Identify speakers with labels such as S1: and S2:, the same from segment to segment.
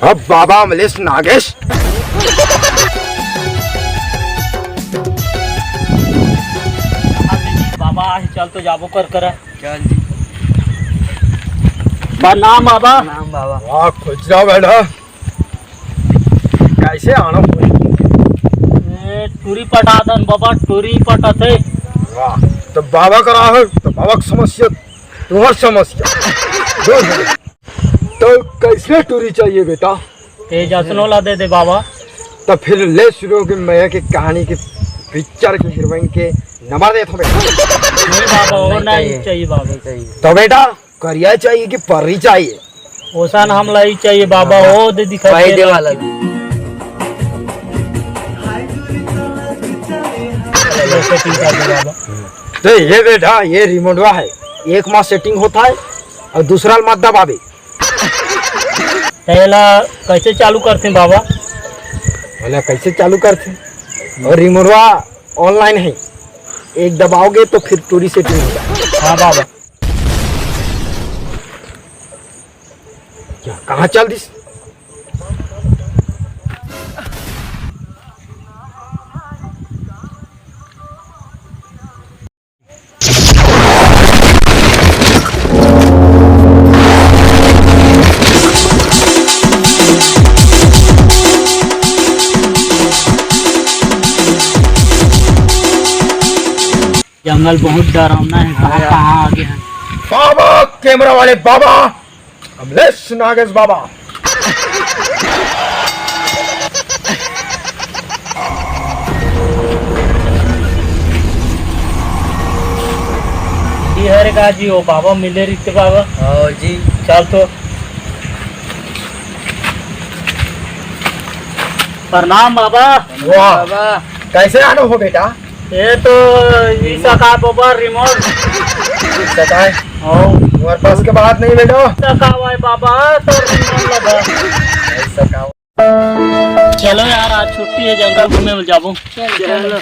S1: अब बाबा अमलेश नागेश
S2: बाबा चल तो जाबो कर
S3: चल
S2: नाम बाबा
S3: नाम बाबा।
S1: वाह खुश जाओ बेटा। कैसे आना
S2: टूरी पटादन बाबा टूरी पटाते।
S1: वाह तो बाबा करा है तो बाबा की समस्या तुम्हारी समस्या दूर हो। तो कैसे टूरी चाहिए बेटा?
S2: तेज असनोला दे दे बाबा।
S1: तो फिर ले शुरू की मैया की कहानी की पिक्चर की हीरोइन के नंबर दे बेटा।
S2: नहीं बाबा वो नहीं चाहिए बाबा।
S1: तो बेटा करिया चाहिए कि परी चाहिए?
S2: ओसान हमला ही चाहिए बाबा। वो दे दिखाई दे
S3: वाला
S2: सेटिंग कर दे बाबा।
S1: तो ये बेटा ये रिमोटवा है, एक माह सेटिंग होता है और दूसरा माह दबावे।
S2: पहला कैसे चालू करते हैं बाबा?
S1: बोला कैसे चालू करते? और रिमोटवा ऑनलाइन है, एक दबाओगे तो फिर पूरी सेटिंग हो जाए।
S2: हाँ बाबा।
S1: क्या कहाँ चल दिस?
S2: जंगल बहुत डरावना है। कहाँ आगे हैं?
S1: बाबा कैमरा वाले बाबा अमलेश नागेश बाबा।
S2: जी हरे का जी हो बाबा मिले रिश्ते बाबा।
S3: हाँ जी
S2: चल तो प्रणाम बाबा।
S1: वाह
S3: बाबा।
S1: कैसे आना हो बेटा?
S2: ये तो ईसा का बाबा रिमोट
S1: पता है
S2: और
S1: तुम्हारे पास के बात नहीं बेटा।
S2: सका हुआ बाबा तो रिमोट लगा।
S1: ऐसा का
S2: चलो यार आज छुट्टी है जंगल घूमे जाबो। चलो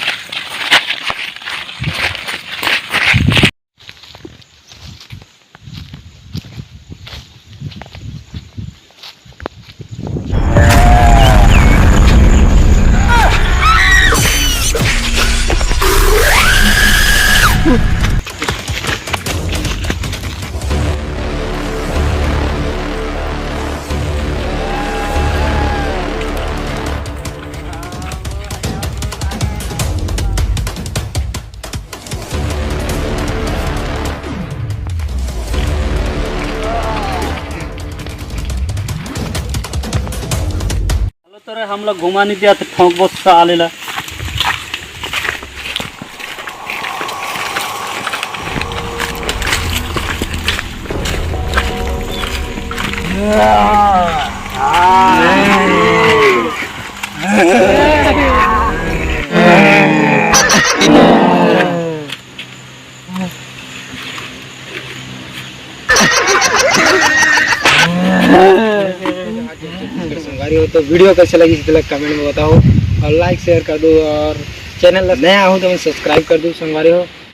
S2: तो हम लोग घुमा नहीं दिया तो ठोंक बहुत सा आलेला।
S1: संगवारी हो तो वीडियो कैसे लगी इसलिए कमेंट में बताओ और लाइक शेयर कर दो और चैनल नया हो तो सब्सक्राइब कर दो संगवारी हो।